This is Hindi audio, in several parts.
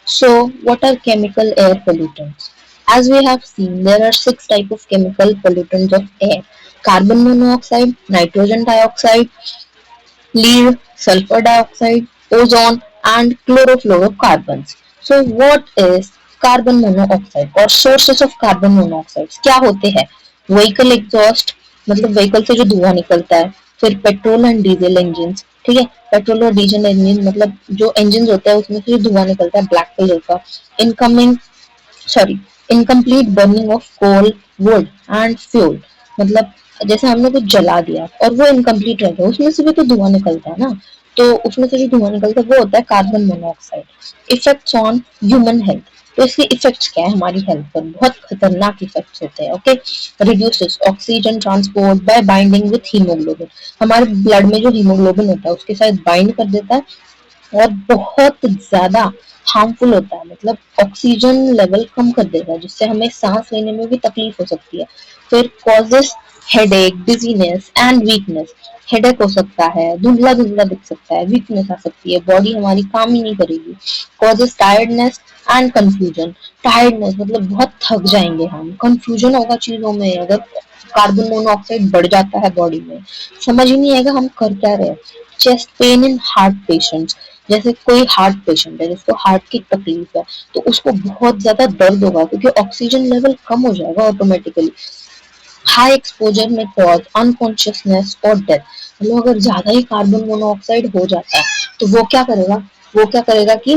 So, what are chemical air pollutants? As we have seen, there are six types of chemical pollutants of air: carbon monoxide, nitrogen dioxide, lead, sulfur dioxide, ozone, and chlorofluorocarbons. So, what is carbon monoxide और सोर्सेस ऑफ कार्बन मोनोऑक्साइड क्या होते हैं? व्हीकल एग्जॉस्ट, मतलब व्हीकल से जो धुआं निकलता है, फिर पेट्रोल एंड डीजल इंजन, ठीक है, पेट्रोल और डीजल इंजन मतलब जो इंजन होता है उसमें से जो धुआं निकलता है ब्लैक कलर का, incoming sorry incomplete burning of coal, wood and fuel, मतलब जैसे हमने कुछ जला दिया और वो इनकम्प्लीट रह गया, उसमें से भी तो धुआं निकलता है ना, तो उसमें से जो धुआं निकलता है वो होता है carbon monoxide. Effects on human health, तो इसके इफेक्ट्स क्या है हमारी हेल्थ पर? बहुत खतरनाक इफेक्ट्स होते हैं। Okay, reduces oxygen transport bye binding with haemoglobin, हमारे ब्लड में जो हीमोग्लोबिन होता है उसके साथ बाइंड कर देता है और बहुत ज्यादा हार्मफुल होता है, मतलब ऑक्सीजन लेवल कम कर देगा जिससे हमें सांस लेने में भी तकलीफ हो सकती है। फिर causes headache, dizziness and weakness, headache हो सकता है, धुंधला धुंधला दिख सकता है, वीकनेस आ सकती है, बॉडी हमारी काम ही नहीं करेगी। Causes tiredness and confusion, tiredness मतलब बहुत थक जाएंगे हम, कंफ्यूजन होगा चीजों में अगर कार्बन मोनोऑक्साइड बढ़ जाता है बॉडी में, समझ ही नहीं आएगा हम कर क्या रहे हैं। Chest pain in heart patients, जैसे कोई हार्ट पेशेंट है जिसको हार्ट की तकलीफ है तो उसको बहुत ज्यादा दर्द होगा क्योंकि ऑक्सीजन लेवल कम हो जाएगा ऑटोमेटिकली। हाई एक्सपोजर में कॉज अनकॉन्शियसनेस और डेथ, मतलब अगर ज्यादा ही कार्बन मोनोऑक्साइड हो जाता है तो वो क्या करेगा कि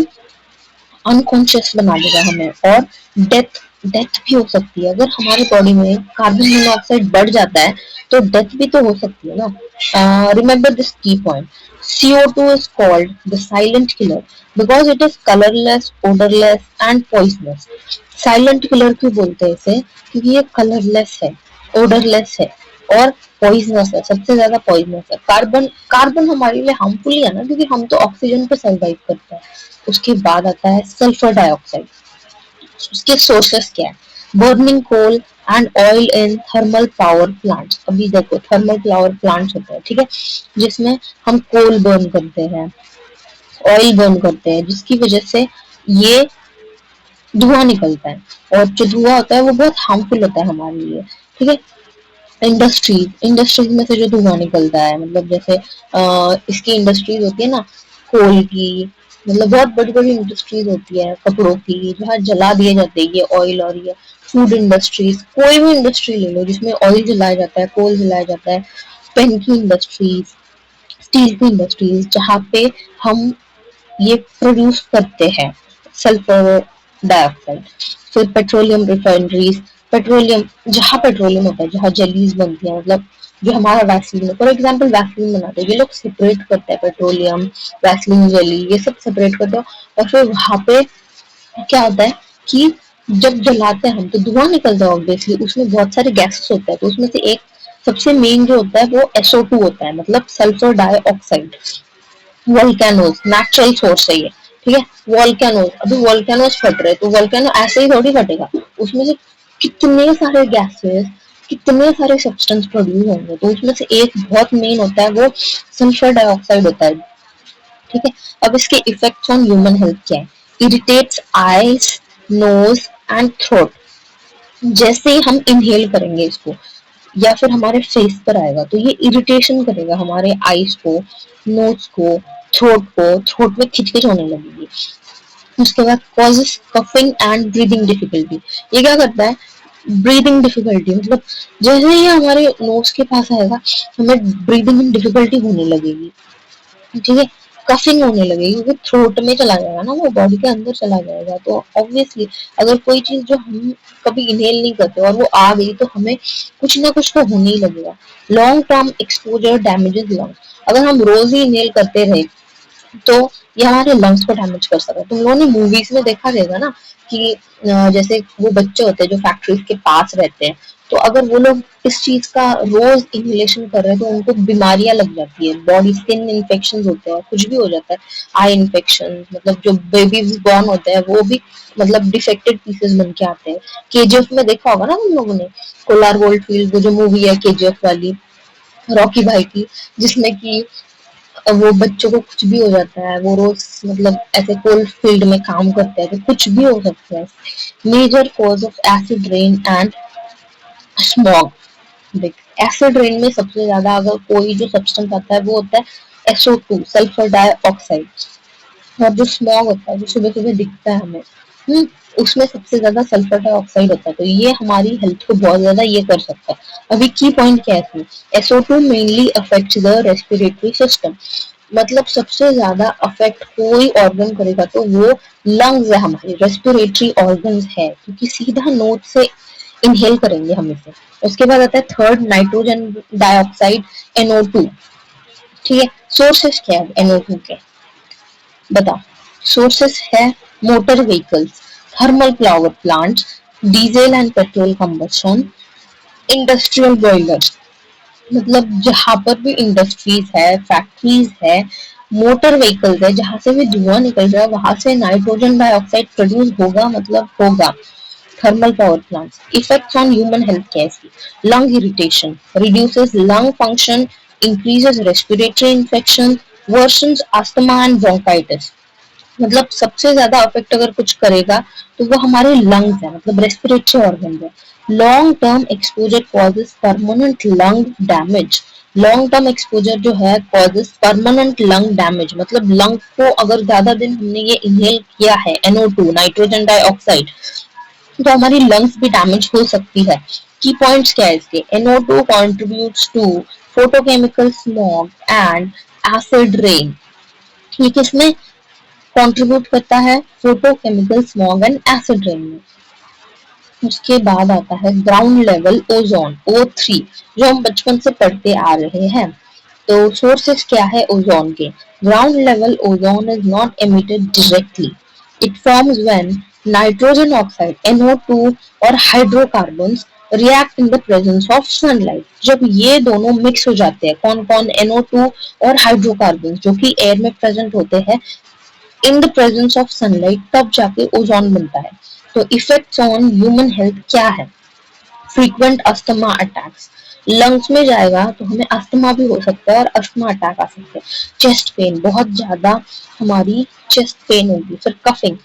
अनकॉन्शियस बना देगा हमें, और डेथ डेथ भी हो सकती है अगर हमारे बॉडी में कार्बन मोनोऑक्साइड बढ़ जाता है, तो डेथ भी तो हो सकती है ना। रिमेंबर दिस की point, CO2 is called the silent killer because it is colorless, odorless and poisonous. Silent killer क्यों बोलते हैं इसे? क्योंकि ये कलरलेस है, ओडरलेस है और पॉइजनस है, सबसे ज्यादा पॉइजनस है। कार्बन कार्बन हमारे लिए हार्मफुल ही है ना, क्योंकि हम तो ऑक्सीजन पे सर्वाइव करते हैं। उसके बाद आता है सल्फर डाइऑक्साइड, उसके सोर्सेस क्या है? Burning coal and oil in thermal power plants, अभी देखो थर्मल पावर प्लांट्स होते हैं, ठीक है, जिसमें हम कोल बर्न करते हैं, ऑयल बर्न करते हैं, जिसकी वजह से ये धुआं निकलता है, और जो धुआं होता है वो बहुत हार्मफुल होता है हमारे लिए, ठीक है। इंडस्ट्रीज में से जो धुआं निकलता है, मतलब जैसे इसकी इंडस्ट्रीज होती है ना, कोल की, मतलब बहुत बड़ी बड़ी इंडस्ट्रीज होती है कपड़ों की जहाँ जला दिए जाते हैं ये ऑयल, और ये फूड इंडस्ट्रीज, कोई भी इंडस्ट्री ले लो जिसमें ऑयल जलाया जाता है, कोल जलाया जाता है, पेन की इंडस्ट्रीज, स्टील की इंडस्ट्रीज, जहाँ पे हम ये प्रोड्यूस करते हैं सल्फर डाइऑक्साइड। फिर पेट्रोलियम रिफाइनरीज, पेट्रोलियम, जहाँ पेट्रोलियम होता है, जहाँ जेलीज बनती है, मतलब जो हमारा वैसलीन, फॉर एग्जाम्पल वैसलीन बनाते हैं, ये लोग सेपरेट करते हैं पेट्रोलियम, वैसलीन, जेली, ये सब सेपरेट करते हैं, और फिर वहां पे क्या होता है कि जब जलाते हैं हम तो धुआं निकलता है ऑब्वियसली, उसमें बहुत सारे गैसेस होते हैं, तो उसमें से एक सबसे मेन जो होता है वो SO2 होता है, मतलब sulphur dioxide. Volcanoes natural source है ये, ठीक है। वोल्केनोज, अभी वोल्केनोज फट रहे तो वोल्केनो ऐसे ही थोड़ी फटेगा, उसमें से कितने सारे गैसेस, कितने सारे सब्सटेंस प्रोड्यूस होंगे, तो उसमें से एक बहुत मेन होता है वो सल्फर डाइऑक्साइड होता है, ठीक है। अब इसके इफेक्ट्स ऑन ह्यूमन हेल्थ क्या है? Irritates eyes, nose and throat, जैसे ही हम इनहेल करेंगे इसको या फिर हमारे फेस पर आएगा तो ये इरिटेशन करेगा हमारे आईज को, नोज को, थ्रोट में खिचखिच होने लगेगी। उसके बाद causes coughing and breathing difficulty, ये क्या करता है? ब्रीदिंग डिफिकल्टी, मतलब जैसे ही हमारे नोज के पास आएगा हमें ब्रीदिंग में डिफिकल्टी होने लगेगी, ठीक है। कफिंग होने लगेगी क्योंकि थ्रोट में चला जाएगा ना, वो बॉडी के अंदर चला जाएगा, तो ऑब्वियसली अगर कोई चीज जो हम कभी इनहेल नहीं करते और वो आ गई तो हमें कुछ ना कुछ तो होने ही लगेगा। Long term exposure damages lungs, अगर हम रोज ही इनहेल करते रहे तो ये हमारे लंग्स को डैमेज कर सकता है। तुम लोगों ने मूवीज में देखा रहेगा ना कि जैसे वो बच्चे होते हैं जो फैक्ट्रीज के पास रहते हैं, तो अगर वो लोग इस चीज का रोज इनहेलेशन कर रहे हैं तो उनको बीमारियां लग जाती है, बॉडी स्किन इन्फेक्शन होते हैं, कुछ भी हो जाता है, आई इन्फेक्शन, मतलब जो बेबीज बॉर्न होते हैं वो भी मतलब डिफेक्टेड पीसेस बन के आते हैं। KGF में देखा होगा ना तुम लोगों ने, कोलार गोल्डफील्ड, वो जो मूवी है KGF वाली, रॉकी भाई की, जिसमें कि वो बच्चों को कुछ भी हो जाता है, वो रोज मतलब ऐसे कोल्ड फील्ड में काम करते हैं तो कुछ भी हो सकता है। Major cause of acid rain and smog. देख, एसिड रेन में सबसे ज्यादा अगर कोई जो सब्सटेंस आता है वो होता है SO2, सल्फर डाइऑक्साइड। और जो स्मॉग होता है जो सुबह सुबह दिखता है हमें, हम्म, उसमें सबसे ज्यादा सल्फर डाइऑक्साइड होता है, तो ये हमारी हेल्थ को बहुत ज्यादा ये कर सकता है। अभी की पॉइंट क्या है इसमें, SO2 mainly affects the respiratory system. मतलब सबसे ज्यादा अफेक्ट कोई ऑर्गन करेगा तो वो लंग्स है, हमारे रेस्पिरेटरी ऑर्गन्स है, क्योंकि सीधा नोज से इनहेल करेंगे हम इसे। उसके बाद आता है थर्ड, नाइट्रोजन डाइऑक्साइड, NO2। ठीक है, सोर्सेस क्या है NO2 के, बताओ। सोर्सेस है motor vehicles, thermal power plants, diesel and petrol combustion, industrial boilers. मतलब जहाँ पर भी इंडस्ट्रीज है, फैक्ट्रीज है, मोटर व्हीकल्स है, जहाँ से भी धुआं निकल रहा है वहां से नाइट्रोजन डाइऑक्साइड प्रोड्यूस होगा, मतलब होगा। Thermal power plants, effects on human health कैसी, lung irritation, reduces lung function, increases respiratory infection, worsens asthma and bronchitis. मतलब सबसे ज्यादा अफेक्ट अगर कुछ करेगा तो वो हमारे लंग्स है, मतलब रेस्पिरेटरी ऑर्गन है। Long term exposure causes permanent lung damage. Long term exposure जो है कॉजेज परमानेंट लंग डैमेज, मतलब लंग को अगर ज्यादा दिन हमने ये इनहेल किया है NO2, नाइट्रोजन डाइऑक्साइड, तो हमारी लंग्स भी डैमेज हो सकती है। की पॉइंट्स क्या है इसके, NO2 contributes to photochemical smog and acid rain। ये किसमें कंट्रीब्यूट करता है, photochemical smog and acid rain में। उसके बाद आता है ग्राउंड लेवल ओजोन, O3, जो हम बचपन से पढ़ते आ रहे हैं। तो सोर्सेस क्या है ओजोन के, ground level ozone is not emitted directly, it forms when nitrogen oxide NO2 और hydrocarbons react in the presence of sunlight. जब ये दोनों मिक्स हो जाते हैं, कौन कौन, NO2 और हाइड्रोकार्बन्स जो कि एयर में प्रेजेंट होते हैं in the presence of sunlight, तब जाके ओजोन बनता है। तो इफेक्ट्स ऑन ह्यूमन हेल्थ क्या है, फ्रीक्वेंट अस्थमा अटैक्स, लंग्स में जाएगा तो हमें अस्थमा भी हो सकता है और अस्थमा अटैक आ सकते हैं। चेस्ट पेन, बहुत ज्यादा हमारी चेस्ट पेन होगी। फिर कफिंग,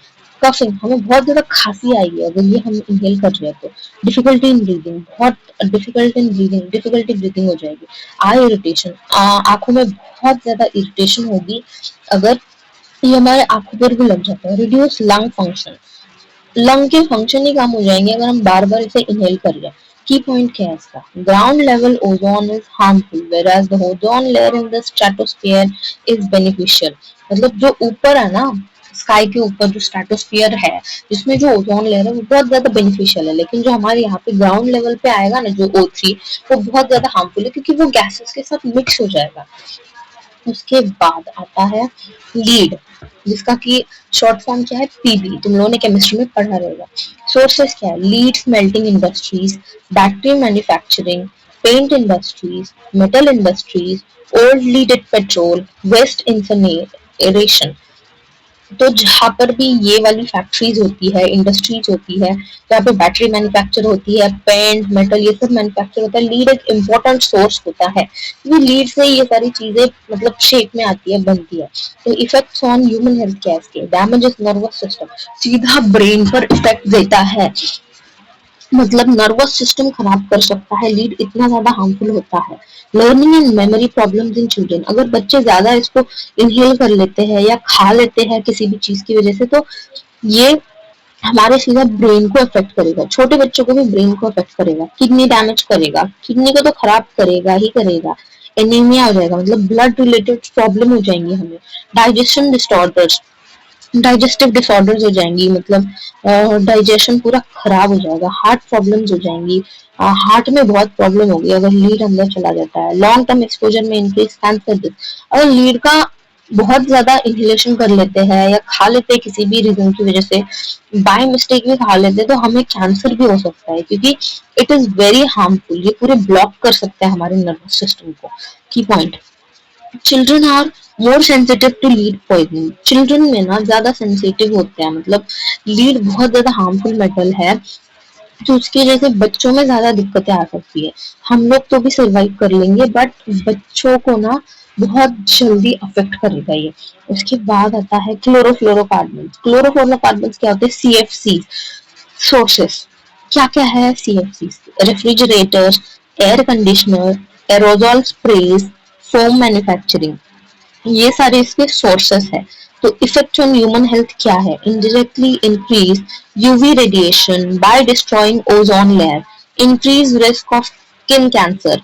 कफिंग हमें बहुत ज्यादा खांसी आएगी अगर ये हम इनहेल कर रहे हैं तो। डिफिकल्टी इन ब्रीदिंग, बहुत difficult in breathing, difficulty breathing हो जाएगी। आई इरिटेशन, आंखों में बहुत ज्यादा इरिटेशन होगी अगर ये हमारे आंखों पर भी लग जाता है। रिड्यूस लंग फंक्शन, लंग के फंक्शन ही कम हो जाएंगे अगर हम बार बार इसे इनहेल कर रहे हैं। की पॉइंट क्या है इसका, ground level ozone is harmful whereas the ozone layer in the stratosphere is beneficial। मतलब जो ऊपर है ना, स्काई के ऊपर जो स्ट्रेटोस्फीयर है जिसमें जो ओजोन लेयर है वो बहुत ज्यादा बेनिफिशियल है, लेकिन जो हमारे यहाँ पे ग्राउंड लेवल पे आएगा ना जो O3, वो बहुत ज्यादा हार्मफुल है क्योंकि वो गैसेस के साथ मिक्स हो जाएगा। उसके बाद आता है लीड, जिसका कि शॉर्ट फॉर्म क्या है, PB, तुम लोगों ने केमिस्ट्री में पढ़ा रहेगा। सोर्सेस क्या है, lead smelting industries, battery manufacturing, paint industries, metal industries, old leaded petrol, waste incineration. तो जहाँ पर भी ये वाली फैक्ट्रीज होती है, इंडस्ट्रीज होती है, जहाँ पे बैटरी मैन्युफैक्चर होती है, पेंट, मेटल, ये सब मैन्युफैक्चर होता है, लीड एक इम्पोर्टेंट सोर्स होता है। ये लीड से ये सारी चीजें मतलब शेप में आती है, बनती है। तो इफेक्ट्स ऑन ह्यूमन हेल्थ क्या है इसके, डैमेजेस नर्वस सिस्टम, सीधा ब्रेन पर इफेक्ट देता है, मतलब नर्वस सिस्टम खराब कर सकता है, लीड इतना ज्यादा हार्मफुल होता है। Learning and memory problems in children, अगर बच्चे ज्यादा इसको इनहेल कर लेते हैं या खा लेते हैं किसी भी चीज की वजह से, तो ये हमारे सीधा ब्रेन को अफेक्ट करेगा, छोटे बच्चों को भी ब्रेन को अफेक्ट करेगा, किडनी डैमेज करेगा, किडनी को तो खराब करेगा ही करेगा, एनीमिया हो जाएगा, मतलब ब्लड रिलेटेड प्रॉब्लम हो जाएंगी हमें, डाइजेशन डिसऑर्डर्स, डाइजेस्टिव डिसऑर्डर्स हो जाएंगी, मतलब डाइजेशन पूरा खराब हो जाएगा, हार्ट प्रॉब्लम्स हो जाएंगी, हार्ट में बहुत प्रॉब्लम होगी अगर लीड अंदर चला जाता है। लॉन्ग टर्म एक्सपोजर में इंक्रीज कैंसर रिस्क, अगर लीड का बहुत ज्यादा इनहेलेशन कर लेते हैं या खा लेते हैं किसी भी रीजन की वजह से, बाय मिस्टेक भी खा लेते हैं, तो हमें कैंसर भी हो सकता है क्योंकि इट इज वेरी हार्मफुल, ये पूरे ब्लॉक कर सकता है हमारे नर्वस सिस्टम को। Key point, children are more sensitive to lead poisoning, children में ना ज्यादा सेंसिटिव होते हैं, मतलब लीड बहुत ज्यादा हार्मफुल मेटल है, तो उसकी वजह से बच्चों में ज्यादा दिक्कतें आ सकती है। हम लोग तो भी सर्वाइव कर लेंगे बट बच्चों को ना बहुत जल्दी अफेक्ट करेगा ये। उसके बाद आता है क्लोरोफ्लोरोकार्बन। क्लोरोफ्लोरोकार्बन क्या होते हैं? CFC sources. क्या क्या है CFC? Refrigerator, air conditioner, aerosol sprays, foam manufacturing, ये सारे इसके सोर्सेस है। तो इफेक्ट ऑन ह्यूमन हेल्थ क्या है? Indirectly increase UV radiation by destroying ozone layer, increase risk of skin cancer,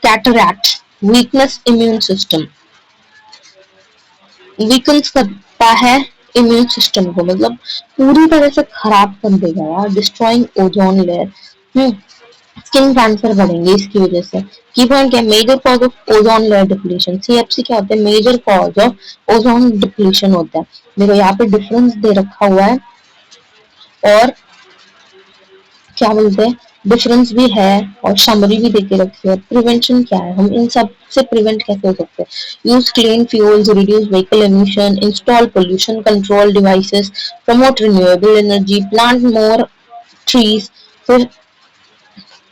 cataract, weakness immune system, weakens करता है इम्यून सिस्टम को, मतलब पूरी तरह से खराब कर देगा यार, destroying ozone layer. Skin cancer बढ़ेंगे इसकी वजह से। की पॉइंट क्या? Major cause of ozone layer depletion. CFC क्या होता है? Major cause of ozone depletion होता है। देखो यहाँ पे डिफरेंस दे रखा हुआ है और क्या बोलते हैं, डिफरेंस भी है और समरी भी देके रखी है। प्रिवेंशन क्या है? हम इन सब से प्रिवेंट कैसे हो सकते हैं? Use clean fuels, reduce vehicle emission, install pollution control devices, promote renewable energy, plant more trees. फिर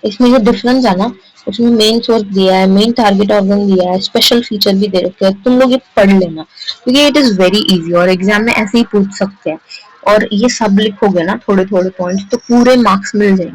इसमें जो डिफरेंस है ना, उसमें मेन सोर्स दिया है, मेन टारगेट ऑर्गन दिया है, स्पेशल फीचर भी दे रखे हैं। तुम लोग ये पढ़ लेना क्योंकि इट इज वेरी इजी और एग्जाम में ऐसे ही पूछ सकते हैं। और ये सब लिखोगे ना थोड़े थोड़े पॉइंट्स तो पूरे मार्क्स मिल जाएंगे।